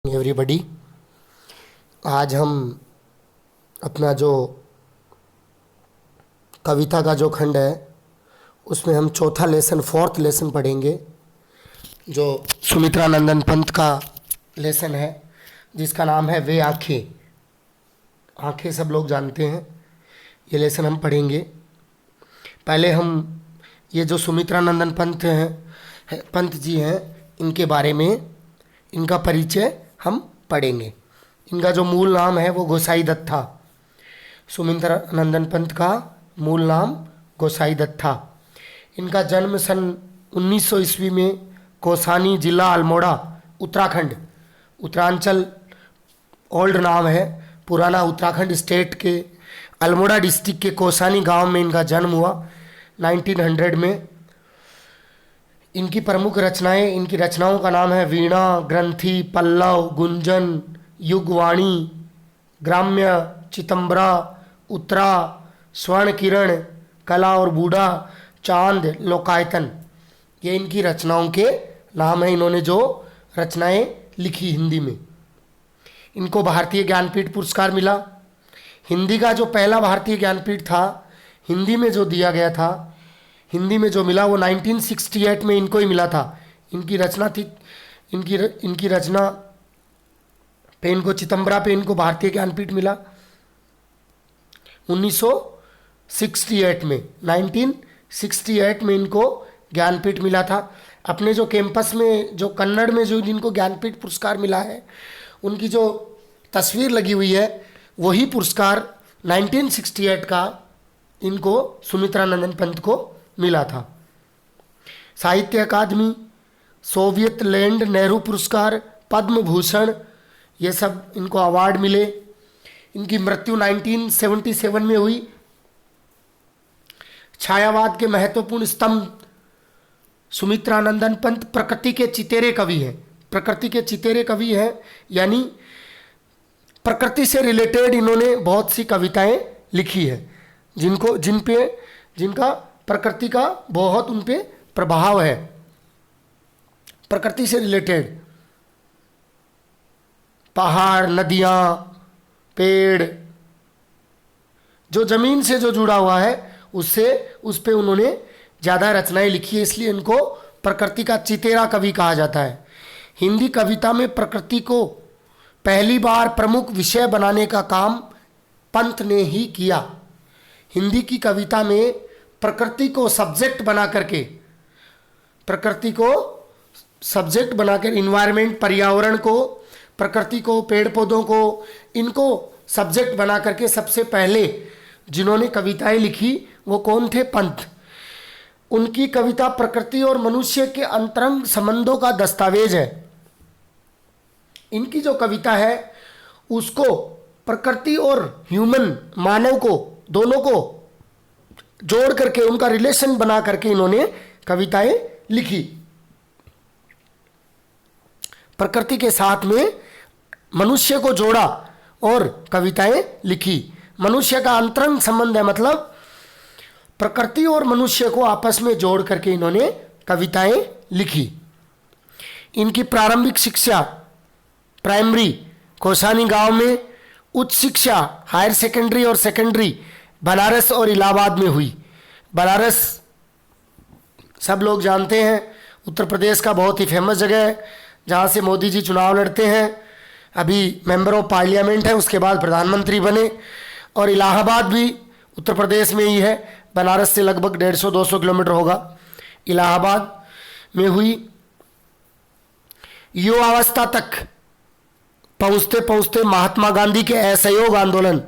Everybody, आज हम अपना जो कविता का जो खंड है उसमें हम चौथा लेसन फोर्थ लेसन पढ़ेंगे, जो सुमित्रा नंदन पंत का लेसन है जिसका नाम है वे आँखें। आँखें सब लोग जानते हैं। ये लेसन हम पढ़ेंगे। पहले हम ये जो सुमित्रा नंदन पंत जी हैं, इनके बारे में, इनका परिचय हम पढ़ेंगे। इनका जो मूल नाम है वो गोसाई दत्त था। सुमित्रा नंदन पंत का मूल नाम गोसाई दत्त था। इनका जन्म सन 1900 ईस्वी में कौसानी, जिला अल्मोड़ा, उत्तराखंड, उत्तरांचल ओल्ड नाम है, पुराना उत्तराखंड स्टेट के अल्मोड़ा डिस्ट्रिक्ट के कौसानी गांव में इनका जन्म हुआ 1900 में। इनकी प्रमुख रचनाएं, इनकी रचनाओं का नाम है वीणा, ग्रंथि, पल्लव, गुंजन, युगवाणी, ग्राम्य, चितंबरा, उत्तरा, स्वर्ण किरण, कला और बूढ़ा, चांद, लोकायतन। ये इनकी रचनाओं के नाम हैं। इन्होंने जो रचनाएं लिखी हिंदी में। इनको भारतीय ज्ञानपीठ पुरस्कार मिला। हिंदी का जो पहला भारतीय ज्ञानपीठ था, हिंदी में जो दिया गया था, हिंदी में जो मिला वो 1968 में इनको ही मिला था। इनकी रचना थी, इनकी रचना पे इनको, चितंबरा पे इनको भारतीय ज्ञानपीठ मिला 1968 में इनको ज्ञानपीठ मिला था। अपने जो कैंपस में, जो कन्नड़ में जो जिनको ज्ञानपीठ पुरस्कार मिला है, उनकी जो तस्वीर लगी हुई है, वही पुरस्कार 1968 का इनको, सुमित्रा नंदन पंत को मिला था। साहित्य अकादमी, सोवियत लैंड नेहरू पुरस्कार, पद्म भूषण, ये सब इनको अवार्ड मिले। इनकी मृत्यु 1977 में हुई। छायावाद के महत्वपूर्ण स्तंभ सुमित्रा नंदन पंत प्रकृति के चितेरे कवि हैं। प्रकृति के चितेरे कवि हैं, यानी प्रकृति से रिलेटेड इन्होंने बहुत सी कविताएं लिखी है, जिनका प्रकृति का बहुत उन पे प्रभाव है। प्रकृति से रिलेटेड पहाड़, नदियाँ, पेड़, जो जमीन से जो जुड़ा हुआ है, उस पे उन्होंने ज़्यादा रचनाएं लिखी है, इसलिए इनको प्रकृति का चितेरा कवि कहा जाता है। हिंदी कविता में प्रकृति को पहली बार प्रमुख विषय बनाने का काम पंत ने ही किया। हिंदी की कविता में प्रकृति को सब्जेक्ट बनाकर इन्वायरमेंट, पर्यावरण को, प्रकृति को, पेड़ पौधों को, इनको सब्जेक्ट बना करके सबसे पहले जिन्होंने कविताएं लिखी वो कौन थे? पंत। उनकी कविता प्रकृति और मनुष्य के अंतरंग संबंधों का दस्तावेज है। इनकी जो कविता है उसको प्रकृति और ह्यूमन, मानव को, दोनों को जोड़ करके, उनका रिलेशन बना करके इन्होंने कविताएं लिखी। प्रकृति के साथ में मनुष्य को जोड़ा और कविताएं लिखी। मनुष्य का अंतरंग संबंध है, मतलब प्रकृति और मनुष्य को आपस में जोड़ करके इन्होंने कविताएं लिखी। इनकी प्रारंभिक शिक्षा प्राइमरी कौसानी गांव में, उच्च शिक्षा हायर सेकेंडरी और सेकेंडरी बनारस और इलाहाबाद में हुई। बनारस सब लोग जानते हैं, उत्तर प्रदेश का बहुत ही फेमस जगह है, जहाँ से मोदी जी चुनाव लड़ते हैं। अभी मेंबर ऑफ पार्लियामेंट है, उसके बाद प्रधानमंत्री बने। और इलाहाबाद भी उत्तर प्रदेश में ही है, बनारस से लगभग 150-200 किलोमीटर होगा। इलाहाबाद में हुई। युवावस्था तक पहुँचते पहुँचते महात्मा गांधी के असहयोग आंदोलन,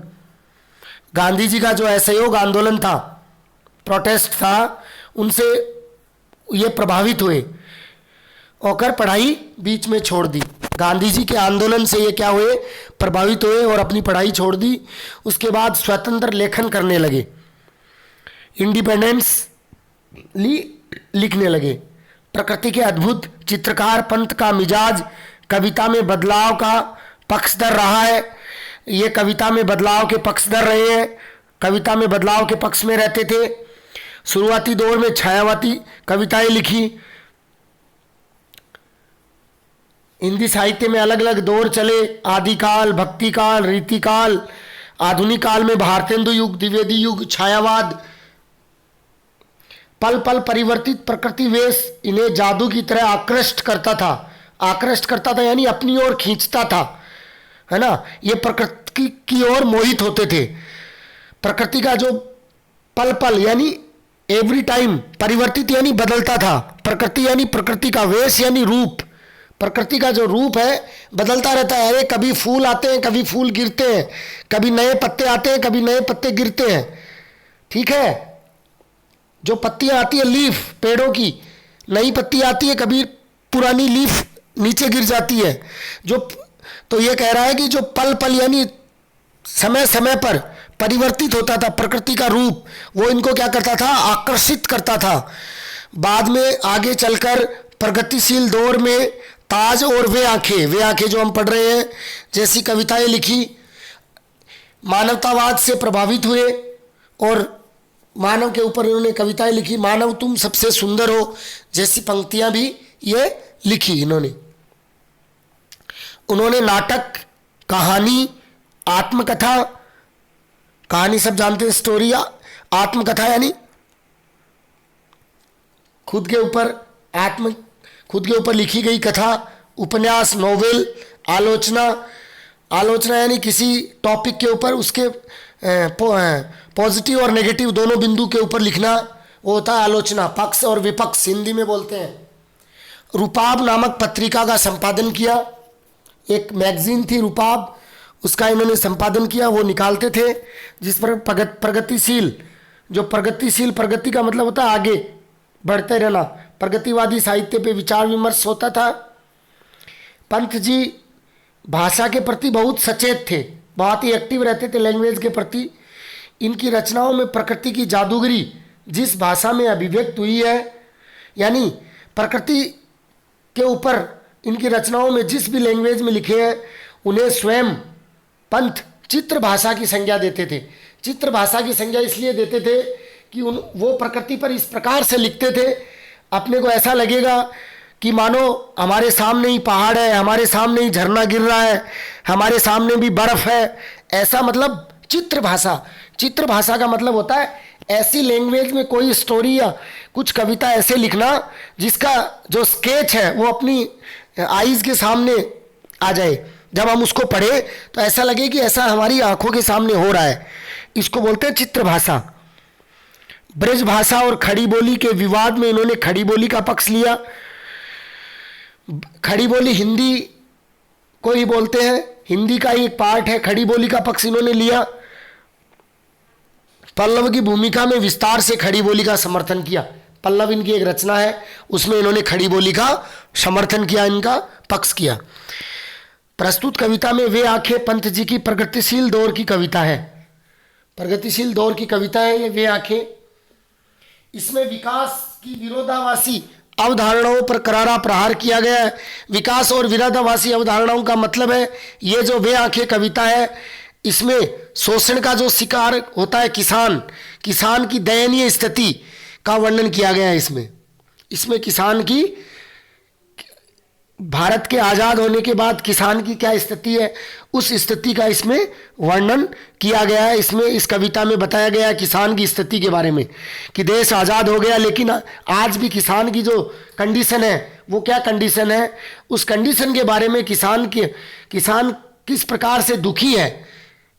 गांधी जी का जो असहयोग आंदोलन था, प्रोटेस्ट था, उनसे ये प्रभावित हुए होकर पढ़ाई बीच में छोड़ दी। गांधी जी के आंदोलन से ये क्या हुए? प्रभावित हुए और अपनी पढ़ाई छोड़ दी। उसके बाद स्वतंत्र लेखन करने लगे, इंडिपेंडेंस लिखने लगे। प्रकृति के अद्भुत चित्रकार पंत का मिजाज कविता में बदलाव का पक्षधर रहा है। ये कविता में बदलाव के पक्षधर रहे हैं, कविता में बदलाव के पक्ष में रहते थे। शुरुआती दौर में छायावादी कविताएं लिखी। हिंदी साहित्य में अलग अलग दौर चले, आदिकाल, भक्ति काल, रीति काल, आधुनिक काल में भारतेंदु युग, द्विवेदी युग, छायावाद। पल पल परिवर्तित प्रकृति वेश इन्हें जादू की तरह आकृष्ट करता था। आकृष्ट करता था यानी अपनी ओर खींचता था, है ना। ये प्रकृति की ओर मोहित होते थे। प्रकृति का जो पल पल यानी एवरी टाइम, परिवर्तित यानी बदलता था। प्रकृति यानी प्रकृति का वेश यानी रूप। प्रकृति का जो रूप है बदलता रहता है। अरे कभी फूल आते हैं, कभी फूल गिरते हैं, कभी नए पत्ते आते हैं, कभी नए पत्ते गिरते हैं, ठीक है। जो पत्तियां आती है लीफ पेड़ों की, नई पत्ती आती है, कभी पुरानी लीफ नीचे गिर जाती है। जो तो ये कह रहा है कि जो पल पल यानी समय समय पर परिवर्तित होता था प्रकृति का रूप, वो इनको क्या करता था, आकर्षित करता था। बाद में आगे चलकर प्रगतिशील दौर में ताज और वे आंखें जो हम पढ़ रहे हैं, जैसी कविताएं लिखी, मानवतावाद से प्रभावित हुए और मानव के ऊपर इन्होंने कविताएं लिखी। मानव तुम सबसे सुंदर हो जैसी पंक्तियां भी ये लिखी इन्होंने। उन्होंने नाटक, कहानी, आत्मकथा, कहानी सब जानते हैं, स्टोरी। आत्मकथा यानी खुद के ऊपर लिखी गई कथा, उपन्यास, नोवेल, आलोचना यानी किसी टॉपिक के ऊपर उसके पॉजिटिव और नेगेटिव दोनों बिंदु के ऊपर लिखना, वो होता है आलोचना। पक्ष और विपक्ष हिंदी में बोलते हैं। रूपाब नामक पत्रिका का संपादन किया। एक मैगजीन थी रूपाब, उसका इन्होंने संपादन किया। वो निकालते थे जिस पर प्रगतिशील, प्रगति का मतलब होता है आगे बढ़ते रहना, प्रगतिवादी साहित्य पे विचार विमर्श होता था। पंत जी भाषा के प्रति बहुत सचेत थे, बहुत ही एक्टिव रहते थे लैंग्वेज के प्रति। इनकी रचनाओं में प्रकृति की जादूगरी जिस भाषा में अभिव्यक्त हुई है, यानी प्रकृति के ऊपर इनकी रचनाओं में जिस भी लैंग्वेज में लिखे हैं, उन्हें स्वयं पंत चित्र भाषा की संज्ञा देते थे। चित्र भाषा की संज्ञा इसलिए देते थे कि वो प्रकृति पर इस प्रकार से लिखते थे, अपने को ऐसा लगेगा कि मानो हमारे सामने ही पहाड़ है, हमारे सामने ही झरना गिर रहा है, हमारे सामने भी बर्फ है। ऐसा मतलब चित्र भाषा का मतलब होता है ऐसी लैंग्वेज में कोई स्टोरी या कुछ कविता ऐसे लिखना जिसका जो स्केच है वो अपनी आईज के सामने आ जाए। जब हम उसको पढ़े तो ऐसा लगे कि ऐसा हमारी आंखों के सामने हो रहा है। इसको बोलते हैं चित्र भाषा। ब्रज भाषा और खड़ी बोली के विवाद में इन्होंने खड़ी बोली का पक्ष लिया। खड़ी बोली हिंदी को ही बोलते हैं, हिंदी का ही एक पार्ट है। खड़ी बोली का पक्ष इन्होंने लिया। पल्लव की भूमिका में विस्तार से खड़ी बोली का समर्थन किया। पल्लव इनकी एक रचना है, उसमें इन्होंने खड़ी बोली का समर्थन किया, इनका पक्ष किया। प्रस्तुत कविता में वे आंखें पंत जी की प्रगतिशील दौर की कविता है। प्रगतिशील दौर की कविता है ये वे आंखें। इसमें विकास की विरोधाभासी अवधारणाओं पर करारा प्रहार किया गया है। विकास और विरोधाभासी अवधारणाओं का मतलब है ये जो वे आंखें कविता है, इसमें शोषण का जो शिकार होता है किसान की दयनीय स्थिति का वर्णन किया गया है। इसमें किसान की, भारत के आज़ाद होने के बाद किसान की क्या स्थिति है, उस स्थिति का इसमें वर्णन किया गया है। इसमें इस कविता में बताया गया है किसान की स्थिति के बारे में कि देश आज़ाद हो गया लेकिन आज भी किसान की जो कंडीशन है वो क्या कंडीशन है, उस कंडीशन के बारे में किसान किस प्रकार से दुखी है,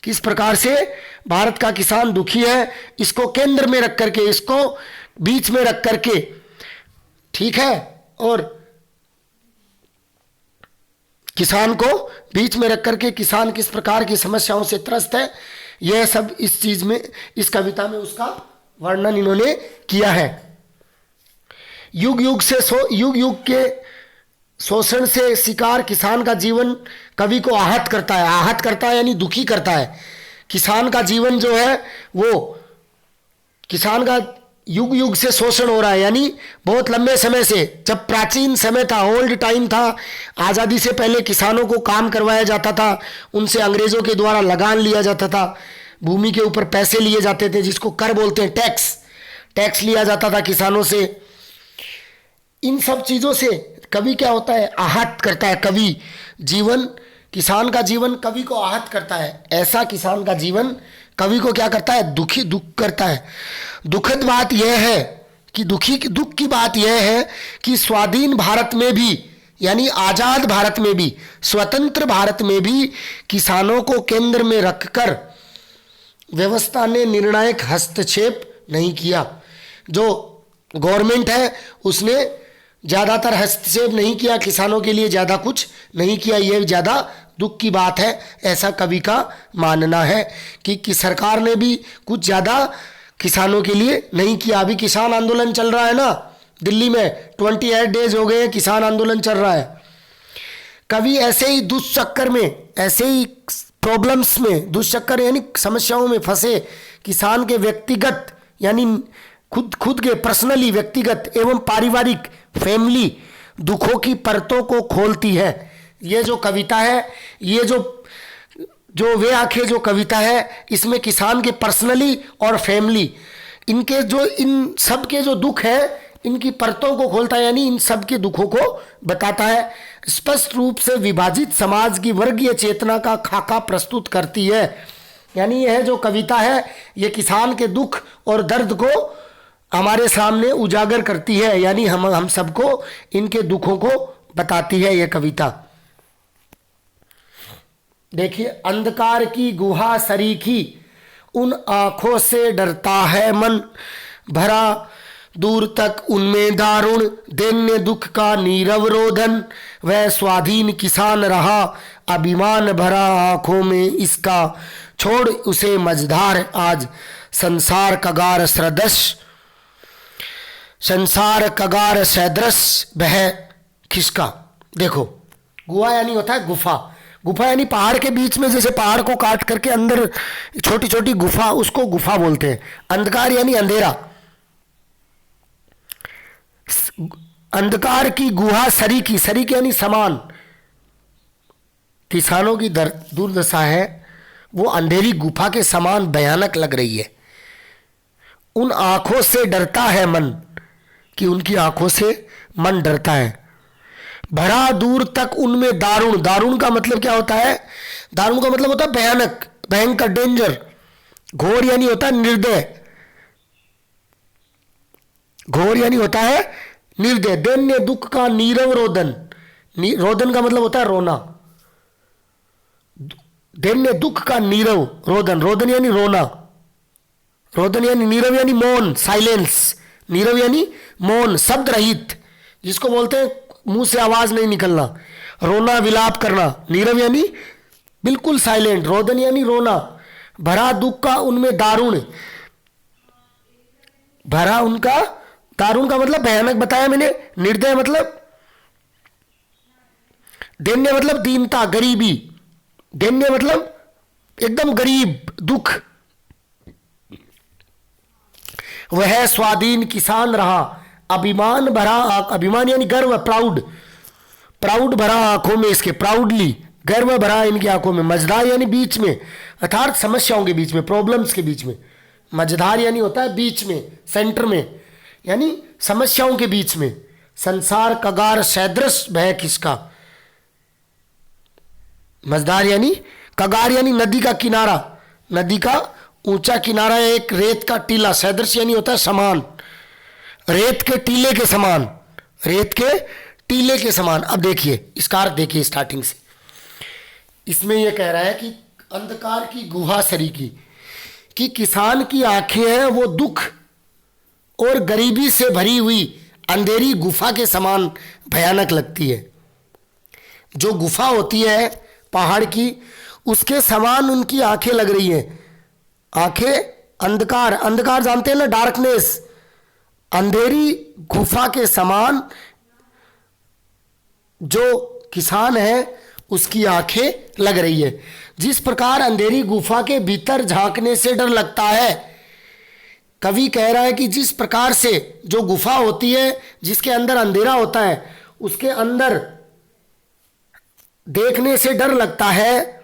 किस प्रकार से भारत का किसान दुखी है, इसको केंद्र में रख करके, इसको बीच में रख करके, ठीक है, और किसान को बीच में रख करके किसान किस प्रकार की समस्याओं से त्रस्त है, यह सब इस चीज में, इस कविता में उसका वर्णन इन्होंने किया है। युग युग के शोषण से शिकार किसान का जीवन कवि को आहत करता है यानी दुखी करता है। किसान का जीवन जो है वो, किसान का युग युग से शोषण हो रहा है, यानी बहुत लंबे समय से, जब प्राचीन समय था, ओल्ड टाइम था, आज़ादी से पहले किसानों को काम करवाया जाता था, उनसे अंग्रेज़ों के द्वारा लगान लिया जाता था, भूमि के ऊपर पैसे लिए जाते थे जिसको कर बोलते हैं, टैक्स लिया जाता था किसानों से। इन सब चीज़ों से कवि क्या होता है, आहत करता है। कवि जीवन, किसान का जीवन कवि को आहत करता है। ऐसा किसान का जीवन कवि को क्या करता है, दुख करता है। दुखद बात यह है कि दुख की बात यह है कि स्वाधीन भारत में भी, यानी आजाद भारत में भी, स्वतंत्र भारत में भी किसानों को केंद्र में रखकर व्यवस्था ने निर्णायक हस्तक्षेप नहीं किया। जो गवर्नमेंट है उसने ज़्यादातर हस्तक्षेप नहीं किया, किसानों के लिए ज़्यादा कुछ नहीं किया। ये ज़्यादा दुख की बात है, ऐसा कवि का मानना है कि सरकार ने भी कुछ ज़्यादा किसानों के लिए नहीं किया। अभी किसान आंदोलन चल रहा है ना दिल्ली में, 28 डेज हो गए किसान आंदोलन चल रहा है। कवि ऐसे ही दुष्चक्कर में, ऐसे ही प्रॉब्लम्स में, दुष्चक्कर यानी समस्याओं में फंसे किसान के व्यक्तिगत, यानी खुद के पर्सनली व्यक्तिगत एवं पारिवारिक फैमिली दुखों की परतों को खोलती है। ये जो कविता है, ये जो वे आंखें जो कविता है, इसमें किसान के पर्सनली और फैमिली, इनके जो, इन सब के जो दुख है, इनकी परतों को खोलता है, यानी इन सब के दुखों को बताता है। स्पष्ट रूप से विभाजित समाज की वर्गीय चेतना का खाका प्रस्तुत करती है। यानी यह जो कविता है, ये किसान के दुख और दर्द को हमारे सामने उजागर करती है, यानी हम सबको इनके दुखों को बताती है ये कविता। देखिए, अंधकार की गुहा सरीखी, उन आंखों से डरता है मन, भरा दूर तक उनमें दारुण, दैन्य दुख का नीरव रोदन, वह स्वाधीन किसान रहा, अभिमान भरा आंखों में इसका, छोड़ उसे मझधार आज संसार कगार सदृश, संसार कगार सदृश बह खिसका। देखो, गुहा यानी होता है गुफा। गुफा यानी पहाड़ के बीच में, जैसे पहाड़ को काट करके अंदर छोटी छोटी गुफा, उसको गुफा बोलते हैं। अंधकार यानी अंधेरा। अंधकार की गुहा सरीखी, सरीखी यानी समान। किसानों की दुर्दशा है वो अंधेरी गुफा के समान भयानक लग रही है। उन आंखों से डरता है मन, कि उनकी आंखों से मन डरता है। भरा दूर तक उनमें दारुण, दारुण का मतलब क्या होता है, दारुण का मतलब होता है भयानक, भयंकर, डेंजर। घोर यानी होता है निर्दय, घोर यानी होता है निर्दय। दैन्य दुख का नीरव रोदन, रोदन का मतलब होता है रोना। दैन्य दुख का नीरव रोदन, रोदन यानी रोना, रोदन यानी नीरव यानी मौन, साइलेंस। नीरव यानी मौन, शब्द रहित, जिसको बोलते हैं मुंह से आवाज नहीं निकलना, रोना, विलाप करना। नीरव यानी बिल्कुल साइलेंट, रोदन यानी रोना। भरा दुख का उनमें दारुण, भरा उनका, दारुण का मतलब भयानक बताया मैंने। निर्दय मतलब, दैन्य मतलब दीनता, गरीबी। दैन्य मतलब एकदम गरीब, दुख। वह स्वाधीन किसान रहा, अभिमान भरा, अभिमान यानी गर्व, प्राउड, प्राउड भरा आंखों में इसके, प्राउडली, गर्व भरा इनकी आंखों में। मझधार यानी बीच में, अर्थात समस्याओं के बीच में, प्रॉब्लम्स के बीच में। मझधार यानी होता है बीच में, सेंटर में, यानी समस्याओं के बीच में। संसार कगार सदृश भय किसका, मझधार यानी, कगार यानी नदी का किनारा, नदी का ऊंचा किनारा, एक रेत का टीला। सदृश यानी होता है समान, रेत के टीले के समान, रेत के टीले के समान। अब देखिए इसका अर्थ देखिए स्टार्टिंग से, इसमें यह कह रहा है कि अंधकार की गुहा सरीखी, कि किसान की आंखें हैं वो दुख और गरीबी से भरी हुई अंधेरी गुफा के समान भयानक लगती है। जो गुफा होती है पहाड़ की, उसके समान उनकी आंखें लग रही हैं। आंखें, अंधकार, अंधकार जानते हैं ना, डार्कनेस, अंधेरी गुफा के समान जो किसान है उसकी आंखें लग रही है। जिस प्रकार अंधेरी गुफा के भीतर झांकने से डर लगता है, कवि कह रहा है कि जिस प्रकार से जो गुफा होती है जिसके अंदर अंधेरा होता है, उसके अंदर देखने से डर लगता है,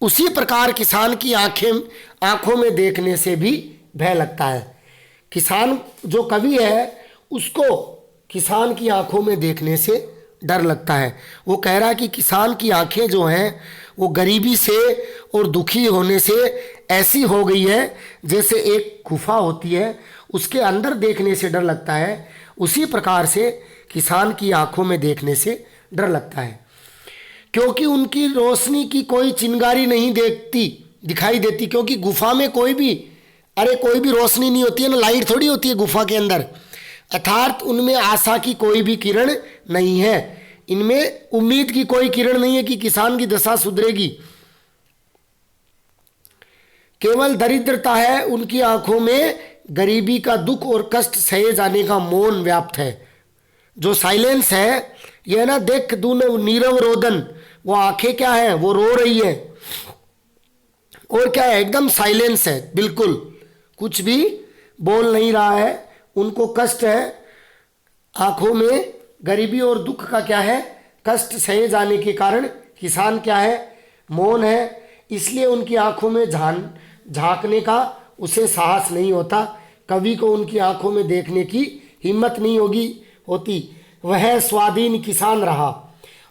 उसी प्रकार किसान की आंखों में देखने से भी भय लगता है। किसान जो कवि है उसको किसान की आंखों में देखने से डर लगता है। वो कह रहा है कि किसान की आंखें जो हैं वो गरीबी से और दुखी होने से ऐसी हो गई है जैसे एक गुफा होती है, उसके अंदर देखने से डर लगता है, उसी प्रकार से किसान की आंखों में देखने से डर लगता है, क्योंकि उनकी रोशनी की कोई चिंगारी नहीं दिखाई देती, क्योंकि गुफा में कोई भी रोशनी नहीं होती है ना, लाइट थोड़ी होती है गुफा के अंदर, अर्थात उनमें आशा की कोई भी किरण नहीं है, इनमें उम्मीद की कोई किरण नहीं है कि किसान की दशा सुधरेगी। केवल दरिद्रता है, उनकी आंखों में गरीबी का दुख और कष्ट सहे जाने का मौन व्याप्त है। जो साइलेंस है यह ना, देख दून नीरव रोदन, वो आंखें क्या है, वो रो रही है, और क्या है, एकदम साइलेंस है, बिल्कुल कुछ भी बोल नहीं रहा है, उनको कष्ट है, आंखों में गरीबी और दुख का क्या है, कष्ट सहे जाने के कारण किसान क्या है, मौन है, इसलिए उनकी आंखों में झांकने का उसे साहस नहीं होता, कवि को उनकी आंखों में देखने की हिम्मत नहीं होती। वह स्वाधीन किसान रहा।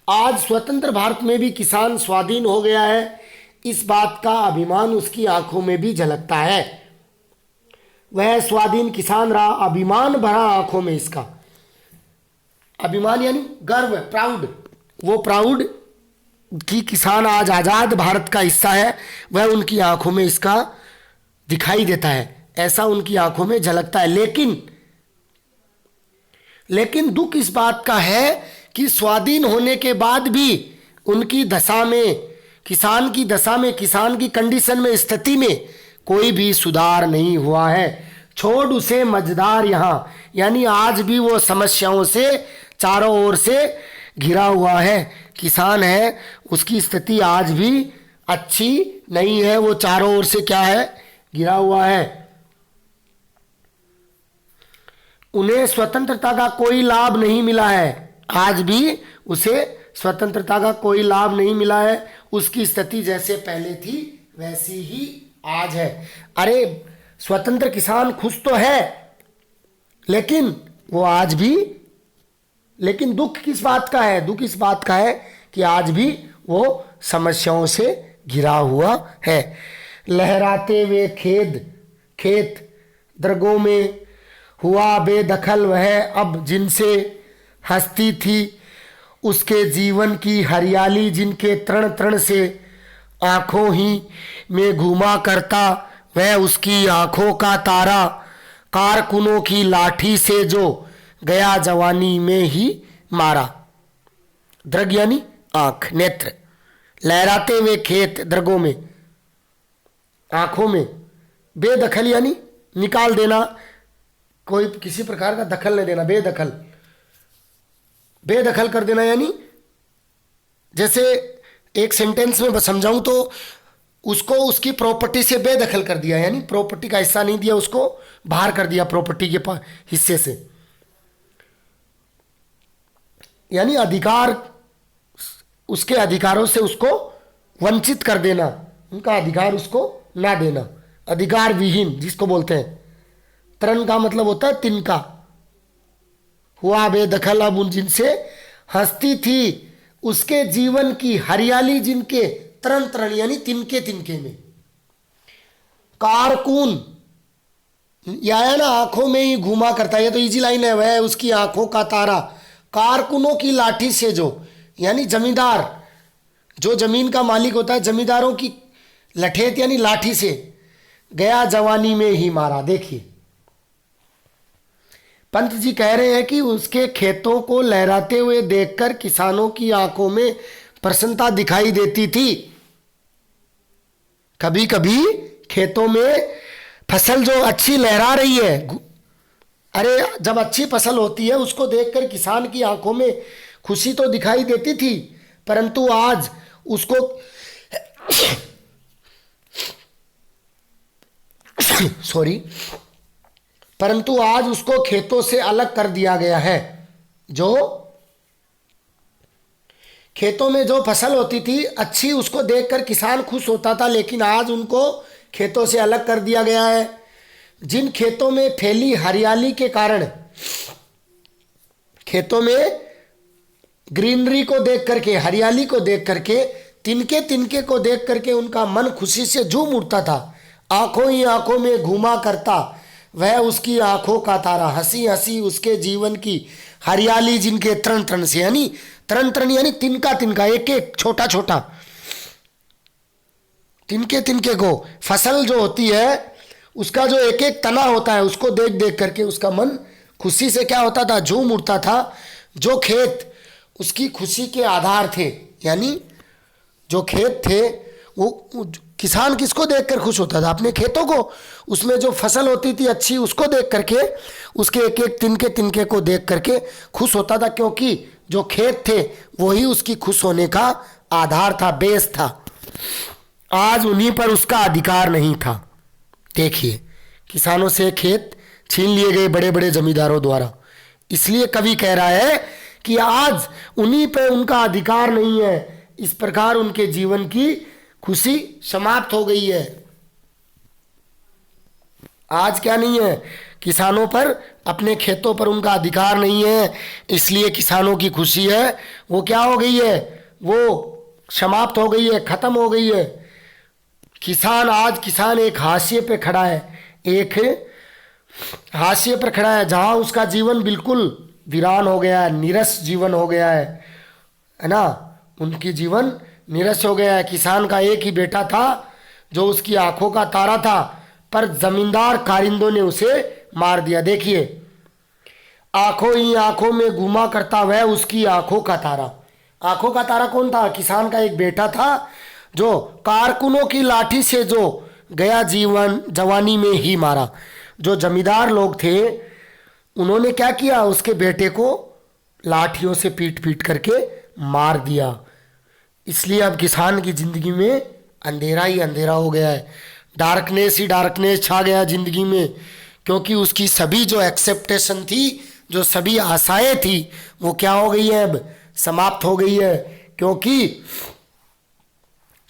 आज स्वतंत्र भारत में भी किसान स्वाधीन हो गया है, इस बात का अभिमान उसकी आंखों में भी झलकता है। वह स्वाधीन किसान रहा, अभिमान भरा आंखों में इसका, अभिमान यानी गर्व, प्राउड, वो प्राउड कि किसान आज आजाद भारत का हिस्सा है, वह उनकी आंखों में इसका दिखाई देता है, ऐसा उनकी आंखों में झलकता है। लेकिन दुख इस बात का है कि स्वाधीन होने के बाद भी उनकी दशा में, किसान की दशा में, किसान की कंडीशन में, स्थिति में कोई भी सुधार नहीं हुआ है। छोड़ उसे मझधार यहाँ, यानी आज भी वो समस्याओं से चारों ओर से घिरा हुआ है। किसान है, उसकी स्थिति आज भी अच्छी नहीं है, वो चारों ओर से क्या है, घिरा हुआ है। उन्हें स्वतंत्रता का कोई लाभ नहीं मिला है, आज भी उसे स्वतंत्रता का कोई लाभ नहीं मिला है, उसकी स्थिति जैसे पहले थी वैसी ही आज है। अरे स्वतंत्र किसान खुश तो है, लेकिन वो आज भी, लेकिन दुख किस बात का है, दुख इस बात का है कि आज भी वो समस्याओं से घिरा हुआ है। लहराते हुए खेत दरगों में हुआ बेदखल वह, अब जिनसे हंसती थी उसके जीवन की हरियाली, जिनके तृण तृण से आंखों ही में घूमा करता वह, उसकी आंखों का तारा, कारकुनों की लाठी से जो गया जवानी में ही मारा। दृग यानी आंख, नेत्र। लहराते हुए खेत दरगों में, आंखों में, बेदखल यानी निकाल देना, कोई किसी प्रकार का दखल नहीं देना, बेदखल कर देना, यानी जैसे एक सेंटेंस में समझाऊं तो उसको उसकी प्रॉपर्टी से बेदखल कर दिया, यानी प्रॉपर्टी का हिस्सा नहीं दिया, उसको बाहर कर दिया प्रॉपर्टी के हिस्से से, यानी अधिकार, उसके अधिकारों से उसको वंचित कर देना, उनका अधिकार उसको ना देना, अधिकार विहीन जिसको बोलते हैं। तरण का मतलब होता है तिनका, हुआ बेदखल अब उन जिनसे हंसती थी उसके जीवन की हरियाली, जिनके तरण यानी तिनके में। कारकुन या है ना, आंखों में ही घूमा करता है, ये तो इजी लाइन है, वह उसकी आंखों का तारा, कारकुनों की लाठी से जो, यानी जमींदार, जो जमीन का मालिक होता है, जमींदारों की लठेत यानी लाठी से गया जवानी में ही मारा। देखिए पंत जी कह रहे हैं कि उसके खेतों को लहराते हुए देखकर किसानों की आंखों में प्रसन्नता दिखाई देती थी। कभी कभी खेतों में फसल जो अच्छी लहरा रही है, अरे जब अच्छी फसल होती है उसको देखकर किसान की आंखों में खुशी तो दिखाई देती थी, परंतु आज उसको परंतु आज उसको खेतों से अलग कर दिया गया है। जो खेतों में जो फसल होती थी अच्छी, उसको देखकर किसान खुश होता था, लेकिन आज उनको खेतों से अलग कर दिया गया है। जिन खेतों में फैली हरियाली के कारण खेतों में ग्रीनरी को देख करके, हरियाली को देख करके, तिनके तिनके को देख करके उनका मन खुशी से झूम उठता था। आंखों ही आंखों में घूमा करता वह उसकी आंखों का तारा, हंसी हंसी उसके जीवन की हरियाली जिनके तरण तरण से, यानी तरण तरण यानी तिनका तिनका, एक एक छोटा छोटा तिनके तिनके को, फसल जो होती है उसका जो एक एक तना होता है उसको देख देख करके उसका मन खुशी से क्या होता था, झूम उठता था। जो खेत उसकी खुशी के आधार थे, यानी जो खेत थे वो किसान किसको देखकर खुश होता था, अपने खेतों को, उसमें जो फसल होती थी अच्छी उसको देख करके, उसके एक एक तिनके तिनके को देख करके खुश होता था, क्योंकि जो खेत थे वही उसकी खुश होने का आधार था, बेस था। आज उन्हीं पर उसका अधिकार नहीं था। देखिए, किसानों से खेत छीन लिए गए बड़े बड़े जमींदारों द्वारा, इसलिए कवि कह रहा है कि आज उन्हीं पे उनका अधिकार नहीं है। इस प्रकार उनके जीवन की खुशी समाप्त हो गई है। आज क्या नहीं है, किसानों पर, अपने खेतों पर उनका अधिकार नहीं है, इसलिए किसानों की खुशी है वो क्या हो गई है, वो समाप्त हो गई है, खत्म हो गई है। किसान एक हाशिए पे खड़ा है, एक हाशिए पर खड़ा है, जहां उसका जीवन बिल्कुल वीरान हो गया है, नीरस जीवन हो गया है ना, उनकी जीवन नीरस हो गया है। किसान का एक ही बेटा था जो उसकी आंखों का तारा था, पर जमींदार कारिंदों ने उसे मार दिया। देखिए, आंखों ही आंखों में घूमा करता वह उसकी आंखों का तारा। आंखों का तारा कौन था? किसान का एक बेटा था जो कारकुनों की लाठी से जो गया जीवन जवानी में ही मारा। जो जमींदार लोग थे उन्होंने क्या किया, उसके बेटे को लाठियों से पीट पीट करके मार दिया। इसलिए अब किसान की जिंदगी में अंधेरा ही अंधेरा हो गया है, डार्कनेस ही डार्कनेस छा गया जिंदगी में, क्योंकि उसकी सभी जो एक्सेप्टेशन थी, जो सभी आशाएं थी, वो क्या हो गई है, अब समाप्त हो गई है। क्योंकि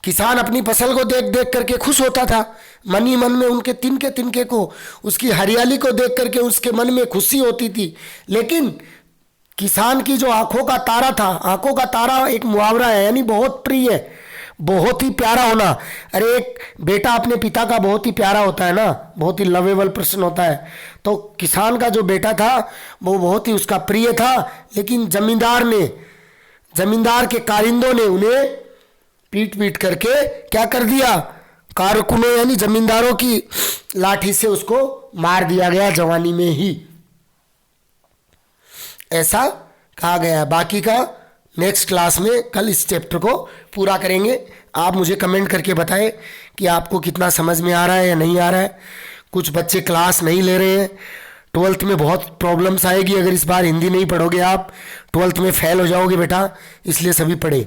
किसान अपनी फसल को देख देख करके खुश होता था, मन ही मन में उनके तिनके तिनके को, उसकी हरियाली को देख करके उसके मन में खुशी होती थी। लेकिन किसान की जो आंखों का तारा था, आंखों का तारा एक मुहावरा है, यानी बहुत प्रिय है, बहुत ही प्यारा होना। अरे एक बेटा अपने पिता का बहुत ही प्यारा होता है ना, बहुत ही लवेबल पर्सन होता है। तो किसान का जो बेटा था वो बहुत ही उसका प्रिय था, लेकिन जमींदार के कारिंदों ने उन्हें पीट पीट करके क्या कर दिया, कारकुनों यानी जमींदारों की लाठी से उसको मार दिया गया जवानी में ही, ऐसा कहा गया है। बाकी का नेक्स्ट क्लास में कल इस चैप्टर को पूरा करेंगे। आप मुझे कमेंट करके बताएं कि आपको कितना समझ में आ रहा है या नहीं आ रहा है। कुछ बच्चे क्लास नहीं ले रहे हैं, 12th में बहुत प्रॉब्लम्स आएगी अगर इस बार हिंदी नहीं पढ़ोगे, आप 12th में फेल हो जाओगे बेटा, इसलिए सभी पढ़े।